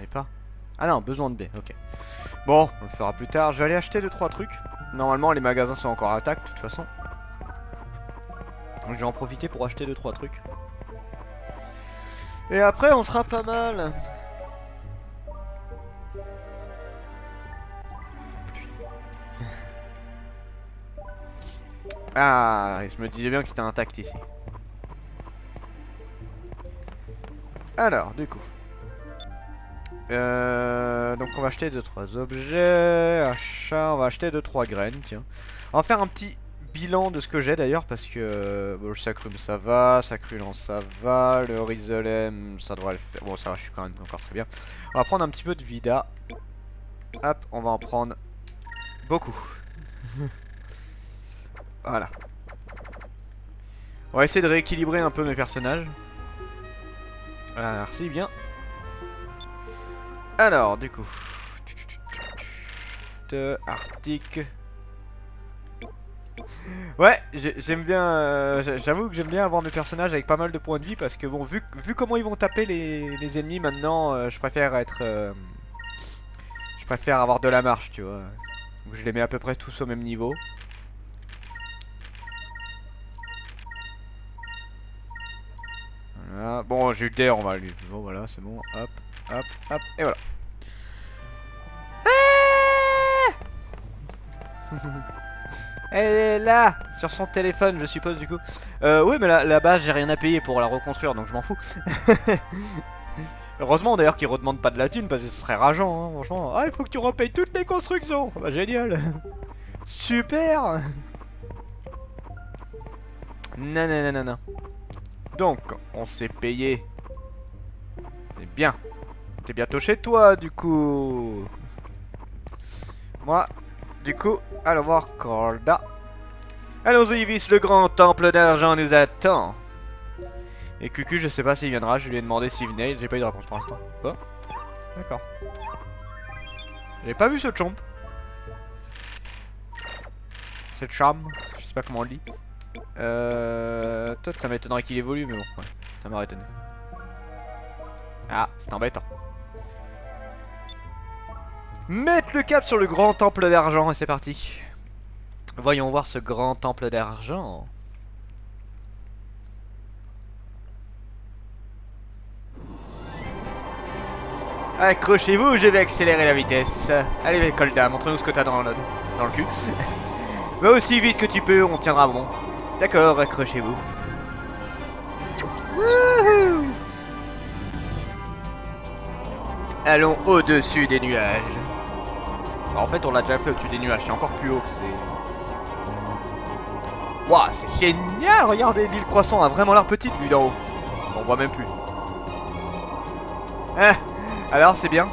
pas. Ah non, besoin de baies, ok. Bon, on le fera plus tard. Je vais aller acheter 2-3 trucs. Normalement, les magasins sont encore intacts, de toute façon. Donc je vais en profiter pour acheter 2-3 trucs. Et après, on sera pas mal. Ah, je me disais bien que c'était intact ici. Alors, du coup. Donc on va acheter 2-3 objets. Achat, on va acheter 2-3 graines, tiens. On va faire un petit bilan de ce que j'ai d'ailleurs, parce que bon, le sacrum ça va, sacrulant ça va, le risolem ça devrait le faire. Bon, ça va, je suis quand même encore très bien. On va prendre un petit peu de vida. Hop, on va en prendre beaucoup. Voilà. On va essayer de rééquilibrer un peu mes personnages. Merci bien. Alors, du coup. Arctique. Ouais, j'aime bien. J'avoue que j'aime bien avoir mes personnages avec pas mal de points de vie parce que bon, vu comment ils vont taper les ennemis maintenant, je préfère être. Je préfère avoir de la marche, tu vois. Donc je les mets à peu près tous au même niveau. Voilà. Bon, j'ai eu le DR, on va lui. Bon, voilà, c'est bon. Hop, hop, hop, et voilà. Elle est là, sur son téléphone, je suppose, du coup. Oui, mais la base, j'ai rien à payer pour la reconstruire, donc je m'en fous. Heureusement, d'ailleurs, qu'ils redemandent pas de la thune, parce que ce serait rageant, hein, franchement. Ah, il faut que tu repayes toutes les constructions. Bah, génial. Super. Non, non, non, non, non. Donc, on s'est payé. C'est bien. T'es bientôt chez toi, du coup. Moi, du coup, allons voir Corda. Allons-y, Ivis, le grand temple d'argent nous attend. Et Cucu, je sais pas s'il viendra, je lui ai demandé s'il venait, j'ai pas eu de réponse pour l'instant. Oh, d'accord. J'avais pas vu ce chomp. Cette charme, je sais pas comment on le dit. Toi, ça m'étonnerait qu'il évolue, mais bon, ouais, ça m'aurait étonné. Ah, c'est embêtant. Mettre le cap sur le grand temple d'argent, et c'est parti. Voyons voir ce grand temple d'argent. Accrochez-vous, je vais accélérer la vitesse. Allez, Colda, montre-nous ce que t'as dans le cul. Va aussi vite que tu peux, on tiendra bon. D'accord, accrochez-vous. Allons au-dessus des nuages. En fait, on l'a déjà fait au-dessus des nuages, c'est encore plus haut que c'est... Waouh, c'est génial. Regardez, l'île Croissant a vraiment l'air petite vue d'en haut. On voit même plus. Ah, alors c'est bien.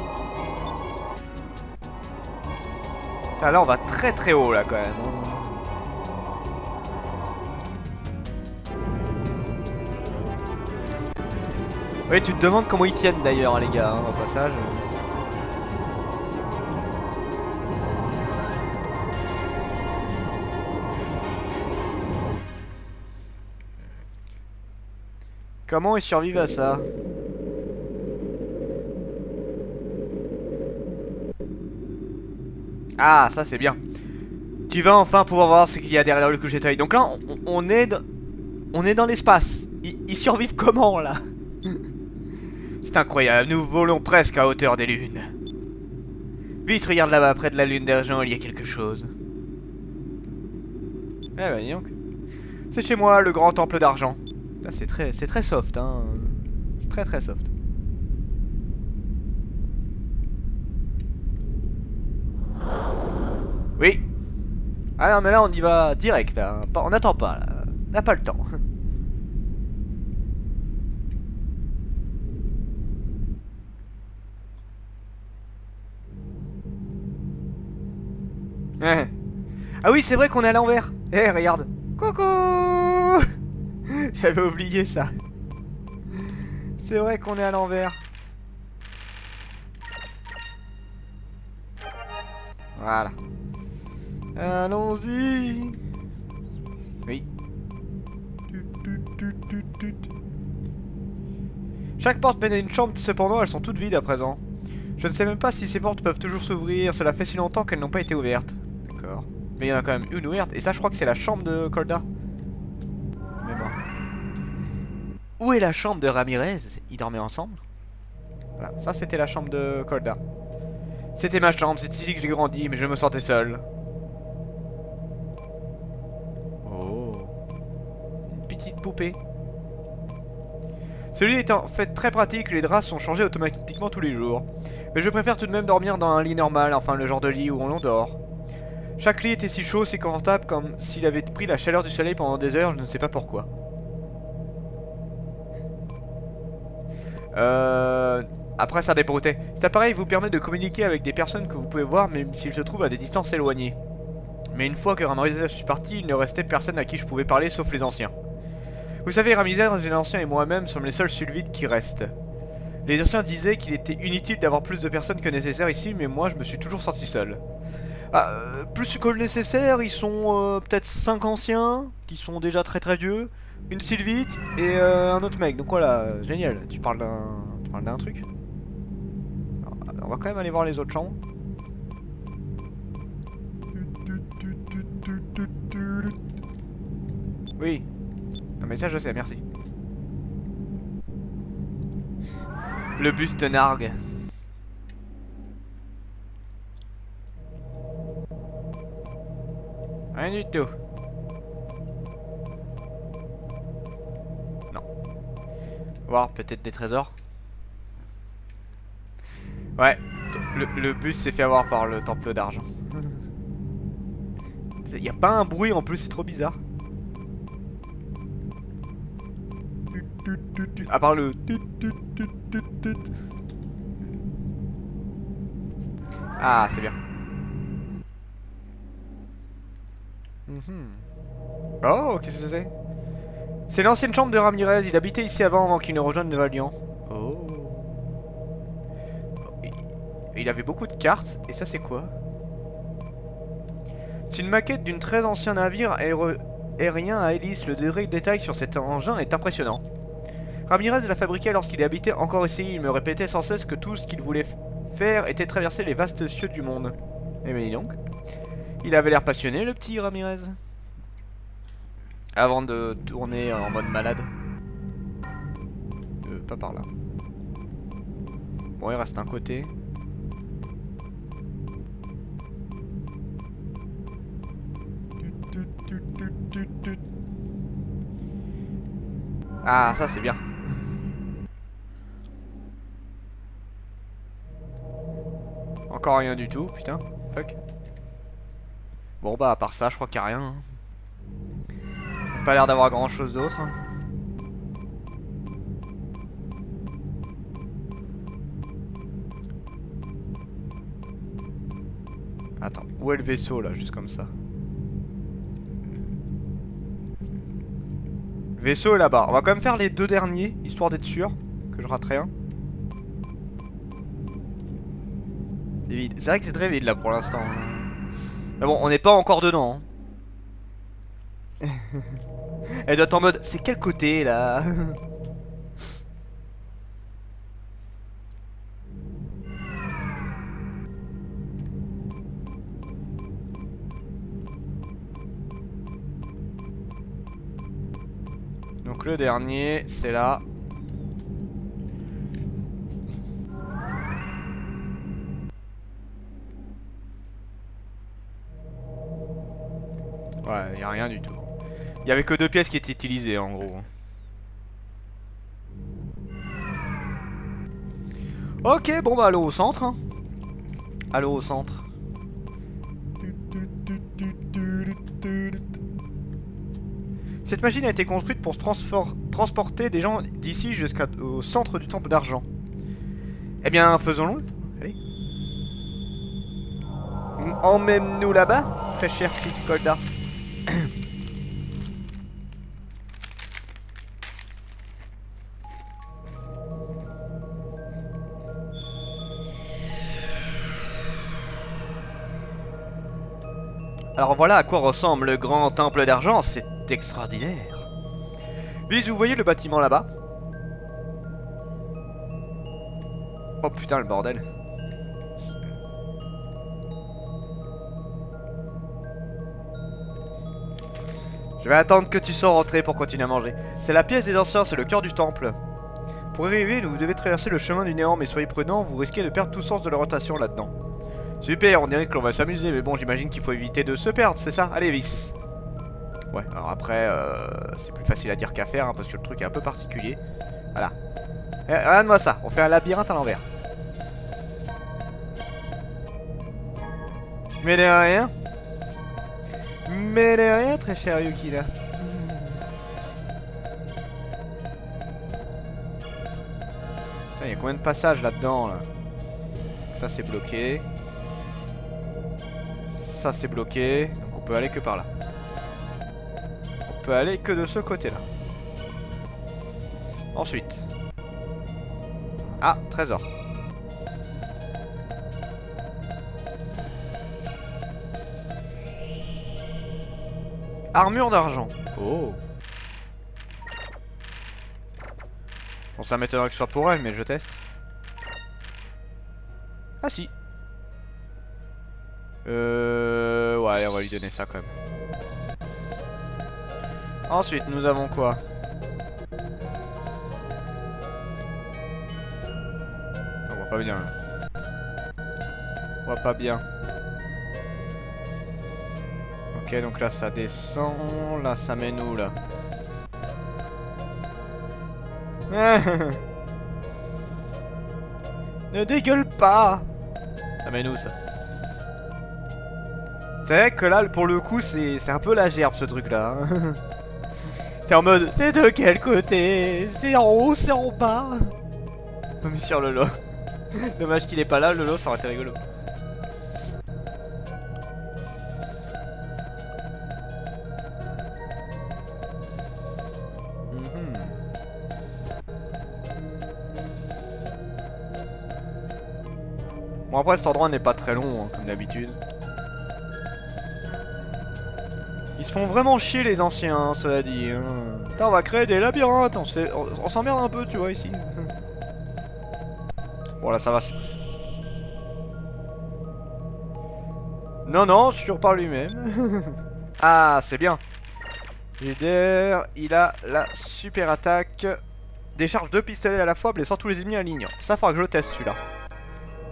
Putain, là on va très très haut là quand même. Oui, tu te demandes comment ils tiennent d'ailleurs les gars, hein, au passage. Comment ils survivent à ça? Ah, ça c'est bien. Tu vas enfin pouvoir voir ce qu'il y a derrière le couche-étoile. Donc là, on est dans l'espace. Ils survivent comment là? C'est incroyable, nous volons presque à hauteur des lunes. Vite, regarde là-bas, près de la lune d'argent, il y a quelque chose. Eh ben, dis donc. C'est chez moi, le grand temple d'argent. Là, c'est très soft, hein. C'est très très soft. Oui. Ah non, mais là, on y va direct, hein. On n'attend pas, là. On n'a pas le temps. Ah oui, c'est vrai qu'on est à l'envers. Eh, regarde. Coucou. J'avais oublié ça. C'est vrai qu'on est à l'envers. Voilà. Allons-y. Oui. Chaque porte mène à une chambre, cependant elles sont toutes vides à présent. Je ne sais même pas si ces portes peuvent toujours s'ouvrir, cela fait si longtemps qu'elles n'ont pas été ouvertes. D'accord. Mais il y en a quand même une ouverte, et ça je crois que c'est la chambre de Corda. Mais bon. Où est la chambre de Ramirez? Ils dormaient ensemble? Voilà, ça c'était la chambre de Corda. C'était ma chambre, c'est ici que j'ai grandi, mais je me sentais seul. Oh. Une petite poupée. Celui est en fait très pratique, les draps sont changés automatiquement tous les jours. Mais je préfère tout de même dormir dans un lit normal, enfin le genre de lit où on dort. Chaque lit était si chaud, si confortable, comme s'il avait pris la chaleur du soleil pendant des heures, je ne sais pas pourquoi. Après ça débroutait. Cet appareil vous permet de communiquer avec des personnes que vous pouvez voir même s'ils se trouvent à des distances éloignées. Mais une fois que Ramirez fut parti, il ne restait personne à qui je pouvais parler sauf les anciens. Vous savez, Ramirez, les anciens et moi-même sommes les seuls sulvites qui restent. Les anciens disaient qu'il était inutile d'avoir plus de personnes que nécessaire ici, mais moi je me suis toujours senti seul. Ah, plus que le nécessaire, ils sont peut-être 5 anciens, qui sont déjà très très vieux, une sylvite et un autre mec. Donc voilà, génial. Tu parles d'un truc. Alors, on va quand même aller voir les autres chambres. Oui. Non mais ça je sais, merci. Le buste nargue. Rien du tout. Non. Voir peut-être des trésors. Ouais. Le bus s'est fait avoir par le temple d'argent. Y a pas un bruit en plus, c'est trop bizarre. À part le... Ah, c'est bien. Oh, qu'est-ce que c'est? C'est l'ancienne chambre de Ramirez. Il habitait ici avant qu'il ne rejoigne le Valiant. Oh. Il avait beaucoup de cartes. Et ça, c'est quoi? C'est une maquette d'une très ancien navire aérien à hélice. Le degré de détail sur cet engin est impressionnant. Ramirez l'a fabriqué lorsqu'il habitait encore ici. Il me répétait sans cesse que tout ce qu'il voulait faire était traverser les vastes cieux du monde. Eh bien, dis donc. Il avait l'air passionné, le petit Ramirez. Avant de tourner en mode malade. Pas par là. Bon, il reste un côté. Ah, ça c'est bien. Encore rien du tout, putain. Fuck. Bon bah à part ça, je crois qu'il n'y a rien. Pas l'air d'avoir grand chose d'autre. Attends, où est le vaisseau là, juste comme ça? Le vaisseau est là-bas. On va quand même faire les deux derniers, histoire d'être sûr que je rate rien. C'est vide. C'est vrai que c'est très vide là pour l'instant. Mais bon, on n'est pas encore dedans. Hein. Elle doit être en mode, c'est quel côté là? Donc le dernier, c'est là. Ouais, il n'y a rien du tout. Il y avait que 2 pièces qui étaient utilisées en gros. Ok, bon bah allons au centre. Hein. Allons au centre. Cette machine a été construite pour transporter des gens d'ici jusqu'au centre du temple d'argent. Eh bien, faisons-le. Allez. Emmène-nous là-bas, très cher fille Golda. Alors voilà à quoi ressemble le grand temple d'argent, c'est extraordinaire. Puis vous voyez le bâtiment là-bas? Oh putain le bordel. Je vais attendre que tu sois rentré pour continuer à manger. C'est la pièce des anciens, c'est le cœur du temple. Pour y arriver, vous devez traverser le chemin du néant, mais soyez prudents, vous risquez de perdre tout sens de la rotation là-dedans. Super, on dirait que l'on va s'amuser, mais bon, j'imagine qu'il faut éviter de se perdre, c'est ça? Allez, vis. Ouais, alors après, c'est plus facile à dire qu'à faire, hein, parce que le truc est un peu particulier. Voilà. Regarde-moi ça, on fait un labyrinthe à l'envers. Mais de rien. Mais de rien, très cher Yuki, là. Il y a combien de passages là-dedans, là? Ça, c'est bloqué. Ça, c'est bloqué. Donc, on peut aller que par là. On peut aller que de ce côté-là. Ensuite. Ah, trésor. Armure d'argent. Oh. Bon, ça m'étonnerait que ce soit pour elle, mais je teste. Ah si. Ouais, on va lui donner ça quand même. Ensuite, nous avons quoi? On voit pas bien là. On voit pas bien. Ok, donc là ça descend. Là ça mène où là? Ne dégueule pas! Ça mène où ça? C'est vrai que là pour le coup c'est un peu la gerbe ce truc là. T'es en mode c'est de quel côté? C'est en haut, c'est en bas? Comme sur Lolo. Dommage qu'il est pas là, Lolo, ça aurait été rigolo. Bon après cet endroit n'est pas très long hein, comme d'habitude. Ils se font vraiment chier les anciens, hein, cela dit. Hein. Putain, on va créer des labyrinthes, on s'emmerde un peu tu vois ici. Bon là ça va. Non non, sur par lui-même. Ah c'est bien. Leader, il a la super attaque. Décharge 2 pistolets à la fois, blessant tous les ennemis alignants. Ça faudra que je le teste celui-là.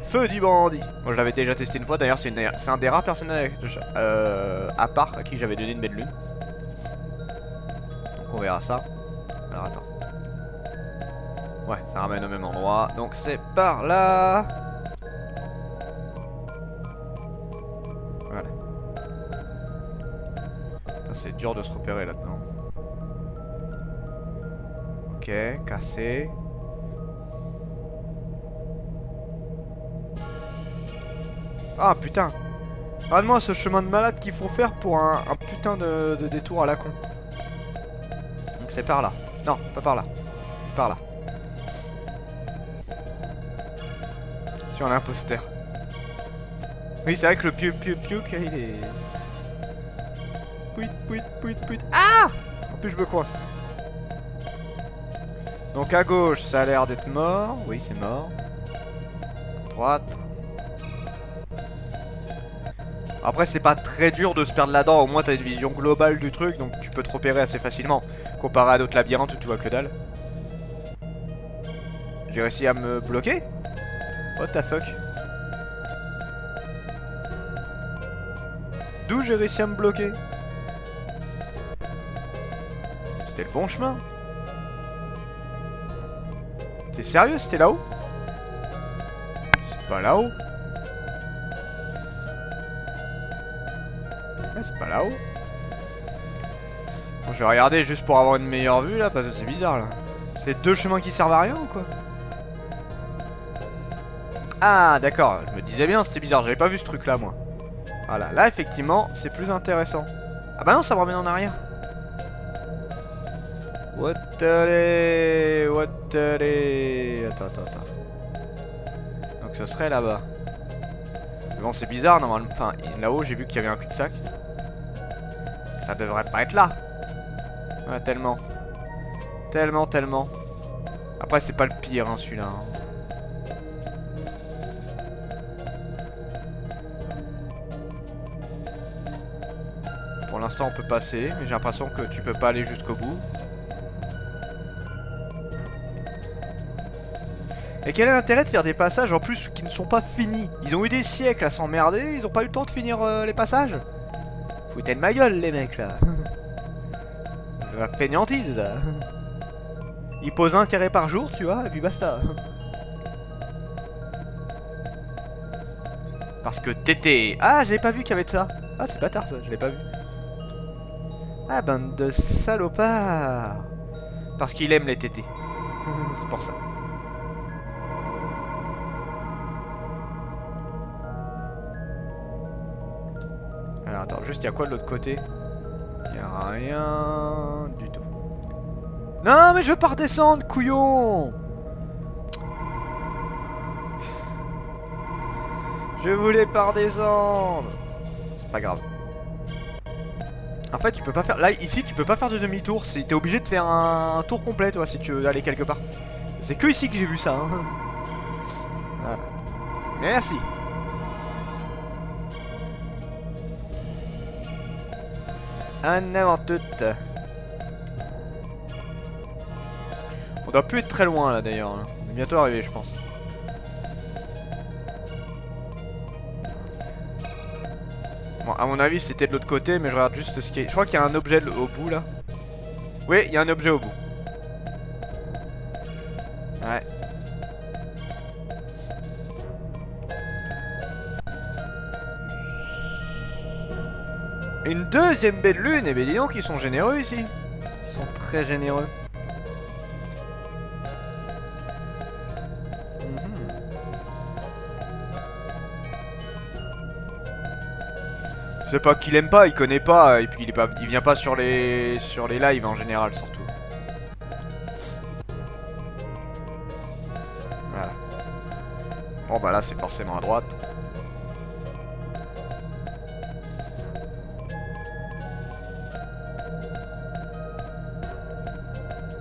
Feu du bandit. Moi je l'avais déjà testé une fois, d'ailleurs c'est un des rares personnages à part à qui j'avais donné une belle lune. Donc on verra ça. Alors attends. Ouais, ça ramène au même endroit. Donc c'est par là. Voilà. C'est dur de se repérer là-dedans. Ok, cassé. Ah putain. Regarde-moi ce chemin de malade qu'il faut faire pour un putain de détour à la con. Donc c'est par là. Non, pas par là. Par là. Sur l'imposteur. Oui, c'est vrai que le piou il est... Pouit. Ah! En plus je me coince. Donc à gauche, ça a l'air d'être mort. Oui, c'est mort. À droite. Après, c'est pas très dur de se perdre là-dedans. Au moins, t'as une vision globale du truc, donc tu peux te repérer assez facilement. Comparé à d'autres labyrinthes où tu vois que dalle. J'ai réussi à me bloquer? What the fuck? D'où j'ai réussi à me bloquer? C'était le bon chemin. T'es sérieux? C'était là-haut? C'est pas là-haut. Ouais, c'est pas là-haut. Bon, je vais regarder juste pour avoir une meilleure vue là, parce que c'est bizarre là. C'est deux chemins qui servent à rien ou quoi? Ah d'accord, je me disais bien c'était bizarre, j'avais pas vu ce truc là moi. Voilà, là effectivement c'est plus intéressant. Ah bah non, ça me ramène en arrière. What the... Attends. Donc ce serait là-bas. Mais bon c'est bizarre normalement, enfin là-haut j'ai vu qu'il y avait un cul-de-sac. Ça devrait pas être là. Ouais, tellement. Après c'est pas le pire hein, celui-là hein. Pour l'instant on peut passer, mais j'ai l'impression que tu peux pas aller jusqu'au bout. Et quel est l'intérêt de faire des passages en plus qui ne sont pas finis? Ils ont eu des siècles à s'emmerder, ils ont pas eu le temps de finir les passages. Foutez de ma gueule les mecs là. La fainéantise là. Ils posent un carré par jour, tu vois, et puis basta. Parce que tété. Ah, j'avais pas vu qu'il y avait de ça. Ah, c'est bâtard ça, je l'ai pas vu. Ah, bande de salopards. Parce qu'il aime les tétés. C'est pour ça. Alors attends, juste il y a quoi de l'autre côté? Il y a rien du tout. Non mais je veux pas redescendre, couillon. Je voulais pas redescendre. C'est pas grave. En fait tu peux pas faire... Là ici tu peux pas faire de demi-tour. T'es obligé de faire un tour complet toi si tu veux aller quelque part. C'est que ici que j'ai vu ça hein. Voilà. Merci. En avant toute. On doit plus être très loin là d'ailleurs. On est bientôt arrivé je pense. Bon à mon avis c'était de l'autre côté mais je regarde juste ce qui est... Je crois qu'il y a un objet au bout là. Oui il y a un objet au bout. Ouais. Une deuxième belle lune. Et ben dis donc ils sont généreux ici. Ils sont très généreux. C'est pas qu'il aime pas, il connaît pas, et puis il vient pas sur les lives en général surtout. Voilà. Bon bah là c'est forcément à droite.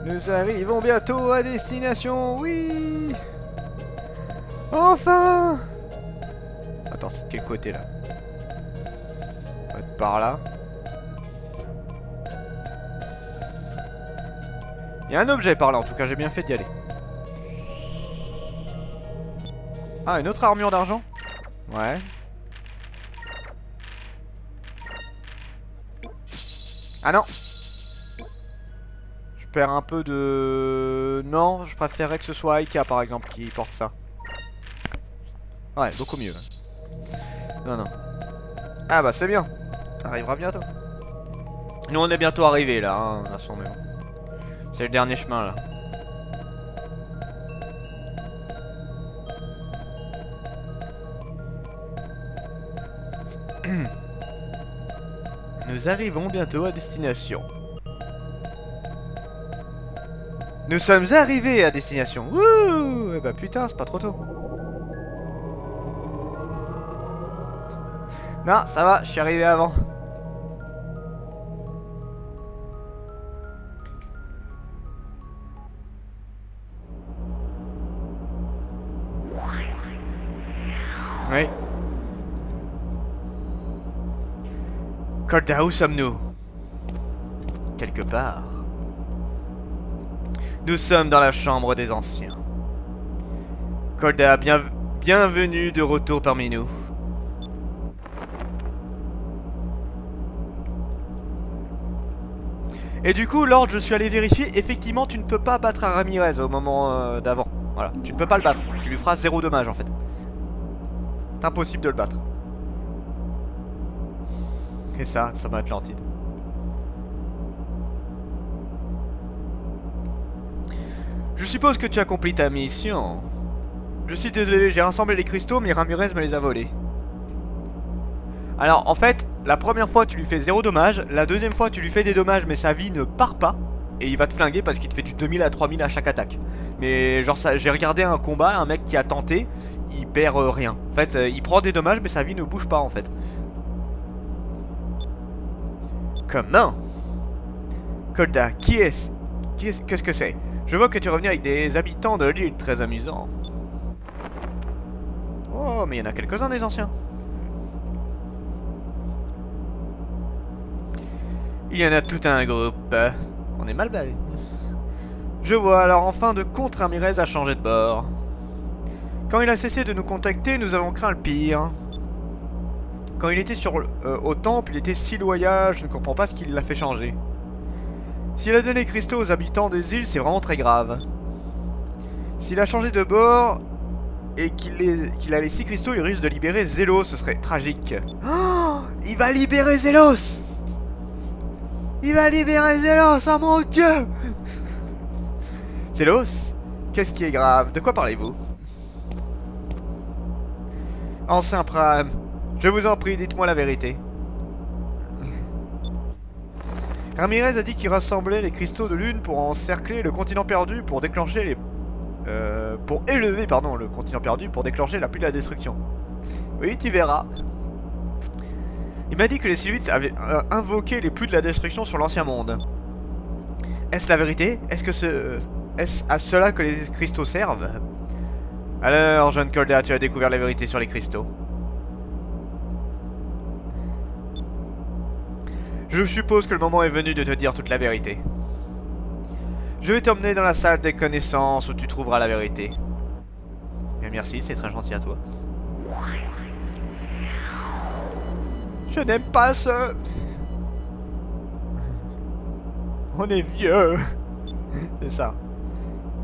Nous arrivons bientôt à destination, oui. Enfin. Attends, c'est de quel côté là? On va être par là. Il y a un objet par là, en tout cas j'ai bien fait d'y aller. Ah, une autre armure d'argent? Ouais. Ah non. Je perds un peu de... Non, je préférerais que ce soit Aika par exemple qui porte ça. Ouais, beaucoup mieux. Non, non. Ah bah c'est bien. Ça arrivera bientôt. Nous on est bientôt arrivés là, hein, de toute façon, mais bon. C'est le dernier chemin là. Nous arrivons bientôt à destination. Nous sommes arrivés à destination. Wouh! Eh bah putain, c'est pas trop tôt. Non, ça va, je suis arrivé avant. Oui. Kolda, où sommes-nous? Quelque part. Nous sommes dans la chambre des anciens. Kolda, bienvenue de retour parmi nous. Et du coup, Lord, je suis allé vérifier. Effectivement, tu ne peux pas battre un Ramirez au moment d'avant. Voilà, tu ne peux pas le battre. Tu lui feras 0 dommage en fait. C'est impossible de le battre. Et ça m'a Atlantide. Je suppose que tu as accompli ta mission. Je suis désolé, j'ai rassemblé les cristaux, mais Ramirez me les a volés. Alors, en fait, la première fois, tu lui fais 0 dommage. La deuxième fois, tu lui fais des dommages, mais sa vie ne part pas. Et il va te flinguer parce qu'il te fait du 2000 à 3000 à chaque attaque. Mais genre, j'ai regardé un combat, un mec qui a tenté, il perd rien. En fait, il prend des dommages, mais sa vie ne bouge pas, en fait. Comment? Kolda, qui est-ce? Qu'est-ce que c'est? Je vois que tu es revenu avec des habitants de l'île, très amusant. Oh, mais il y en a quelques-uns des anciens. Il y en a tout un groupe. On est mal barré. Je vois, alors en fin de compte, Ramirez a changé de bord. Quand il a cessé de nous contacter, nous avons craint le pire. Quand il était au temple, il était si loyal, je ne comprends pas ce qui l'a fait changer. S'il a donné les cristaux aux habitants des îles, c'est vraiment très grave. S'il a changé de bord et qu'il a les 6 cristaux, il risque de libérer Zélos, ce serait tragique. Oh, il va libérer Zélos! Il va libérer Zélos, oh mon dieu! Zélos? Qu'est-ce qui est grave? De quoi parlez-vous? Ancien Pram, je vous en prie, dites-moi la vérité. Ramirez a dit qu'il rassemblait les cristaux de lune pour encercler le continent perdu pour déclencher les... pour élever, pardon, le continent perdu pour déclencher la pluie de la destruction. Oui, tu verras. Il m'a dit que les Silhouettes avaient invoqué les pluies de la destruction sur l'ancien monde. Est-ce la vérité? Est-ce à cela que les cristaux servent? Alors, jeune Kolda, tu as découvert la vérité sur les cristaux. Je suppose que le moment est venu de te dire toute la vérité. Je vais t'emmener dans la salle des connaissances où tu trouveras la vérité. Bien, merci, c'est très gentil à toi. Je n'aime pas ce... On est vieux. C'est ça.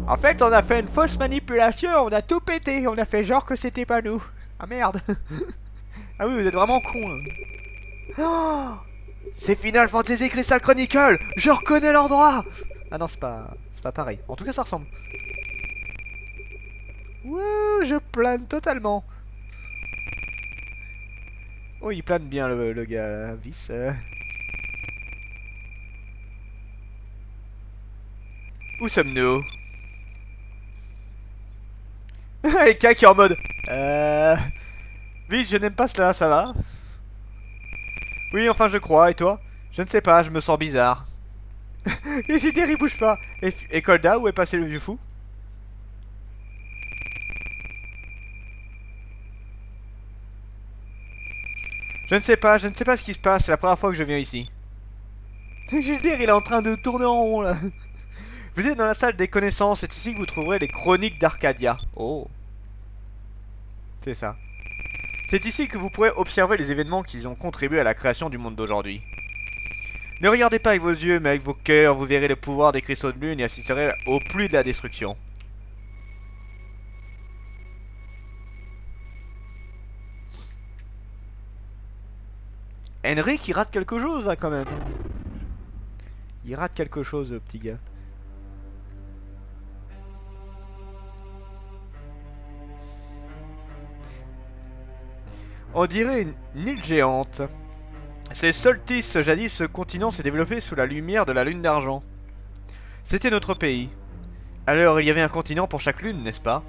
En fait, on a fait une fausse manipulation, on a tout pété, on a fait genre que c'était pas nous. Ah merde. Ah oui, vous êtes vraiment cons. Oh, c'est Final Fantasy Crystal Chronicle. Je reconnais l'endroit. Ah non, c'est pas pareil. En tout cas, ça ressemble. Wouh, je plane totalement. Oh, il plane bien le gars, Vice. Où sommes-nous? Et K qui est en mode... Vice, je n'aime pas cela, ça va? Oui, enfin je crois, et toi? Je ne sais pas, je me sens bizarre. Les idées, il bouge pas. Et Kolda, où est passé le vieux fou? Je ne sais pas ce qui se passe, c'est la première fois que je viens ici. Je veux dire, il est en train de tourner en rond là. Vous êtes dans la salle des connaissances, c'est ici que vous trouverez les chroniques d'Arcadia. Oh. C'est ça. C'est ici que vous pourrez observer les événements qui ont contribué à la création du monde d'aujourd'hui. Ne regardez pas avec vos yeux, mais avec vos cœurs, vous verrez le pouvoir des cristaux de lune et assisterez aux pluies de la destruction. Henrik, il rate quelque chose là quand même. Il rate quelque chose, le petit gars. On dirait une île géante. C'est Solstice, jadis ce continent s'est développé sous la lumière de la lune d'argent. C'était notre pays. Alors il y avait un continent pour chaque lune, n'est-ce pas?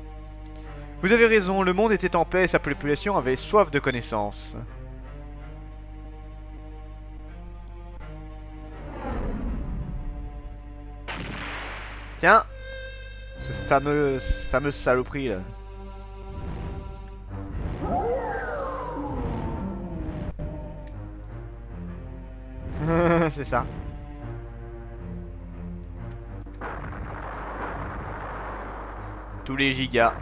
Vous avez raison, le monde était en paix et sa population avait soif de connaissances. Tiens, ce fameuse saloperie là. C'est ça. Tous les gigas.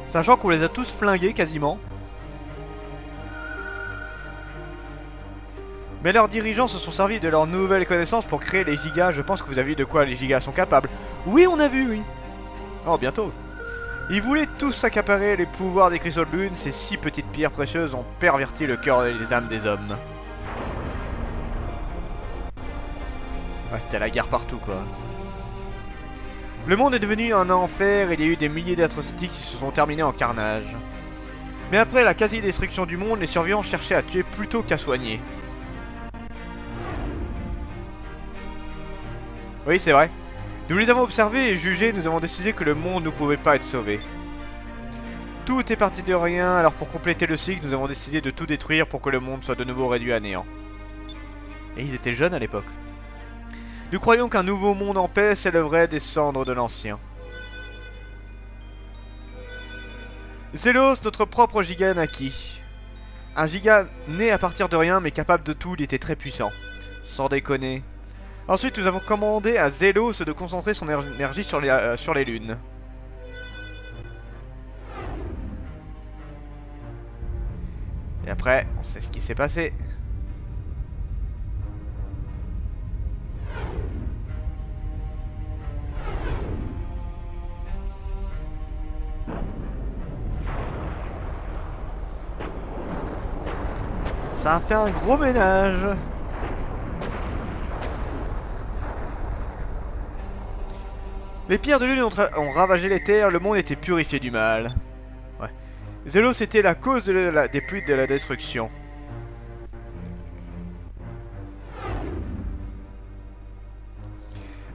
Sachant qu'on les a tous flingués quasiment. Mais leurs dirigeants se sont servis de leurs nouvelles connaissances pour créer les gigas. Je pense que vous avez vu de quoi les gigas sont capables. Oui, on a vu, oui. Oh, bientôt. Ils voulaient tous s'accaparer les pouvoirs des cristaux de lune. Ces 6 petites pierres précieuses ont perverti le cœur et les âmes des hommes. Ah, c'était la guerre partout, quoi. Le monde est devenu un enfer et il y a eu des milliers d'atrocités qui se sont terminées en carnage. Mais après la quasi-destruction du monde, les survivants cherchaient à tuer plutôt qu'à soigner. Oui, c'est vrai. Nous les avons observés et jugés, nous avons décidé que le monde ne pouvait pas être sauvé. Tout est parti de rien, alors pour compléter le cycle, nous avons décidé de tout détruire pour que le monde soit de nouveau réduit à néant. Et ils étaient jeunes à l'époque. Nous croyons qu'un nouveau monde en paix s'élèverait des cendres de l'ancien. Zélos, notre propre giga naquit. Un giga né à partir de rien mais capable de tout, il était très puissant. Sans déconner. Ensuite, nous avons commandé à Zélos de concentrer son énergie sur les lunes. Et après, on sait ce qui s'est passé. Ça a fait un gros ménage. Les pierres de lune ont ravagé les terres, le monde était purifié du mal. Ouais. Zélos était la cause des pluies de la destruction.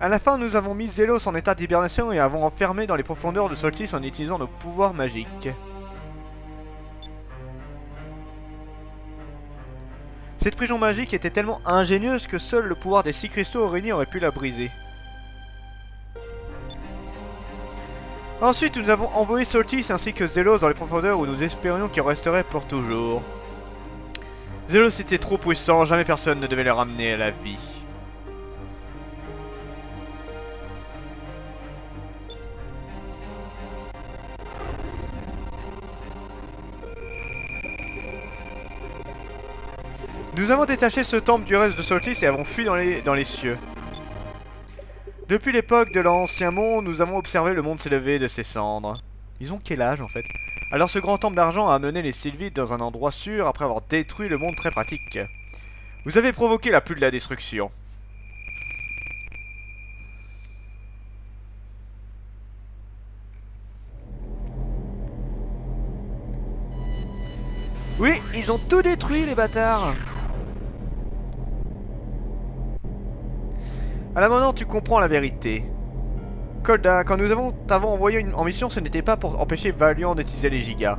À la fin, nous avons mis Zélos en état d'hibernation et avons enfermé dans les profondeurs de Solstice en utilisant nos pouvoirs magiques. Cette prison magique était tellement ingénieuse que seul le pouvoir des 6 cristaux réunis aurait pu la briser. Ensuite, nous avons envoyé Solstice ainsi que Zélos dans les profondeurs où nous espérions qu'ils resteraient pour toujours. Zélos était trop puissant, jamais personne ne devait le ramener à la vie. Nous avons détaché ce temple du reste de Solstice et avons fui dans les cieux. Depuis l'époque de l'ancien monde, nous avons observé le monde s'élever de ses cendres. Ils ont quel âge en fait? Alors ce grand temple d'argent a amené les Sylvides dans un endroit sûr après avoir détruit le monde très pratique. Vous avez provoqué la pluie de la destruction. Oui, ils ont tout détruit les bâtards. À la maintenant, tu comprends la vérité. Kolda, quand nous t'avons envoyé en mission, ce n'était pas pour empêcher Valiant d'utiliser les gigas.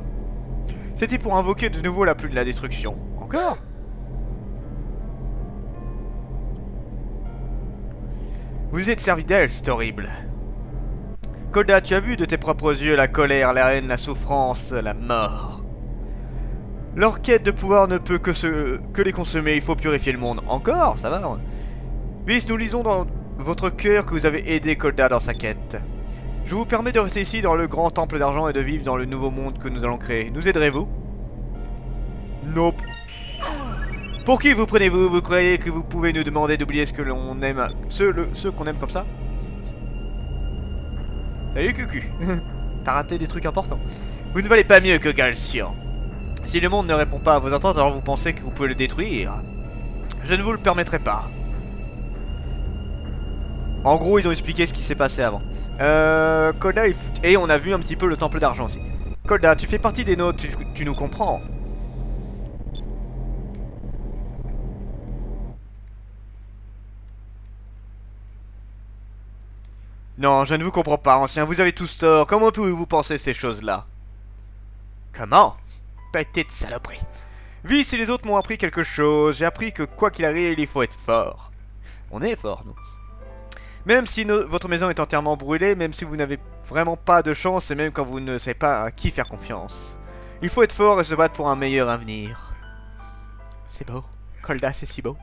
C'était pour invoquer de nouveau la pluie de la destruction. Encore? Vous êtes servi d'elle, c'est horrible. Kolda, tu as vu de tes propres yeux la colère, la haine, la souffrance, la mort. Leur quête de pouvoir ne peut que les consommer, il faut purifier le monde. Encore? Ça va? Vis, nous lisons dans votre cœur que vous avez aidé Kolda dans sa quête. Je vous permets de rester ici dans le grand temple d'argent et de vivre dans le nouveau monde que nous allons créer. Nous aiderez-vous? Nope. Pour qui vous prenez-vous? Vous croyez que vous pouvez nous demander d'oublier ce que l'on aime, ceux qu'on aime comme ça? Salut Cucu. T'as raté des trucs importants. Vous ne valez pas mieux que Galcian. Si le monde ne répond pas à vos attentes, alors vous pensez que vous pouvez le détruire? Je ne vous le permettrai pas. En gros, ils ont expliqué ce qui s'est passé avant. Kolda, et on a vu un petit peu le temple d'argent aussi. Kolda, tu fais partie des nôtres, tu nous comprends. Non, je ne vous comprends pas, ancien, vous avez tous tort. Comment pouvez-vous penser ces choses-là? Comment? Petite saloperie. Vice et les autres m'ont appris quelque chose. J'ai appris que quoi qu'il arrive, il faut être fort. On est fort, nous. Même si votre maison est entièrement brûlée, même si vous n'avez vraiment pas de chance, et même quand vous ne savez pas à qui faire confiance. Il faut être fort et se battre pour un meilleur avenir. C'est beau. Kolda, c'est si beau.